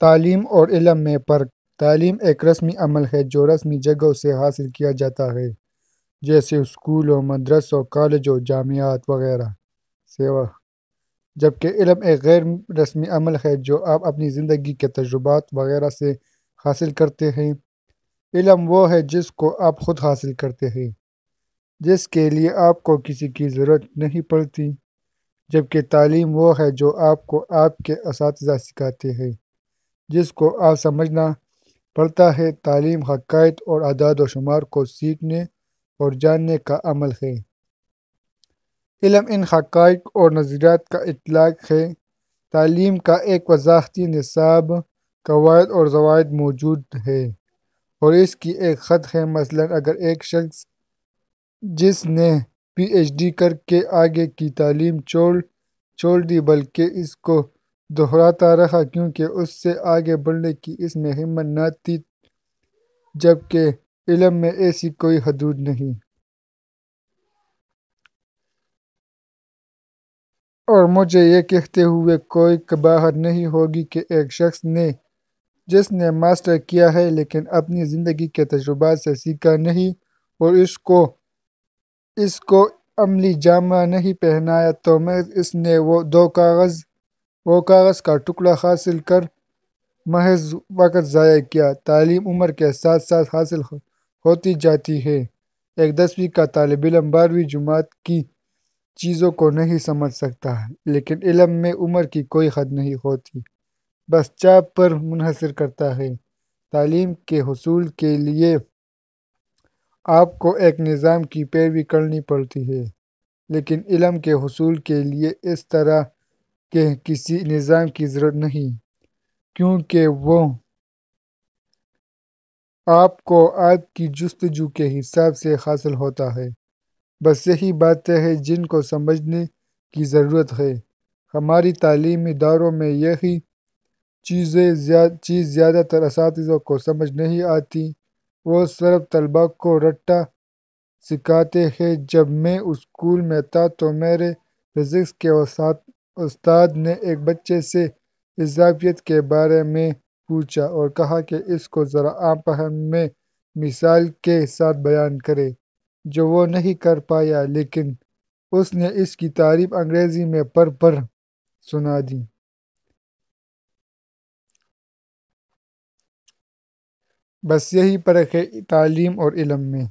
تعلیم اور علم میں فرق۔ تعلیم ایک رسمی عمل ہے جو رسمی جگہوں سے حاصل کیا جاتا ہے، جیسے اسکولوں، مدرسوں، کالجوں، جامعات وغیرہ سے، جبکہ علم ایک غیر رسمی عمل ہے جو آپ اپنی زندگی کے تجربات وغیرہ سے حاصل کرتے ہیں۔ علم وہ ہے جس کو آپ خود حاصل کرتے ہیں، جس کے لیے آپ کو کسی کی ضرورت نہیں پڑتی، جبکہ تعلیم وہ ہے جو آپ کو آپ کے اساتذہ سکھاتے ہیں، جس کو آپ سمجھنا پڑتا ہے۔ تعلیم حقائق اور اعداد و شمار کو سیکھنے اور جاننے کا عمل ہے۔ علم ان حقائق اور نظریات کا اطلاق ہے۔ تعلیم کا ایک وضاحتی نصاب، قواعد اور ضوابط موجود ہے، اور اس کی ایک خط ہے۔ مثلا اگر ایک شخص جس نے پی ایچ ڈی کر کے آگے کی تعلیم چھوڑ دی، بلکہ اس کو دہراتا رہا کیونکہ اس سے آگے بڑھنے کی اس میں ہمت نہ تھی، جبکہ علم میں ایسی کوئی حدود نہیں۔ اور مجھے یہ کہتے ہوئے کوئی قباحت نہیں ہوگی کہ ایک شخص نے جس نے ماسٹر کیا ہے لیکن اپنی زندگی کے تجربات سے سیکھا نہیں اور اس کو عملی جامہ نہیں پہنایا، تو محض اس نے وہ کاغذ کا ٹکڑا حاصل کر محض وقت ضائع کیا۔ تعلیم عمر کے ساتھ ساتھ حاصل ہوتی جاتی ہے۔ ایک 10ویں کا طالب علم 12ویں جماعت کی چیزوں کو نہیں سمجھ سکتا، لیکن علم میں عمر کی کوئی حد نہیں ہوتی، بس چاپ پر منحصر کرتا ہے۔ تعلیم کے حصول کے لیے آپ کو ایک نظام کی پیروی کرنی پڑتی ہے، لیکن علم کے حصول کے لیے اس طرح کے کسی نظام کی ضرورت نہیں، کیونکہ وہ آپ کو آپ کی جستجو کے حساب سے حاصل ہوتا ہے۔ بس یہی باتیں ہیں جن کو سمجھنے کی ضرورت ہے۔ ہماری تعلیمی اداروں میں یہی چیز زیادہ تر اساتذہ کو سمجھ نہیں آتی۔ وہ صرف طلباء کو رٹا سکھاتے ہیں۔ جب میں اسکول میں تھا تو میرے فزکس کے استاد نے ایک بچے سے اضافیت کے بارے میں پوچھا اور کہا کہ اس کو ذرا عام فہم میں مثال کے ساتھ بیان کرے، جو وہ نہیں کر پایا، لیکن اس نے اس کی تعریف انگریزی میں پڑھ سنا دی۔ بس یہی فرق ہے تعلیم اور علم میں۔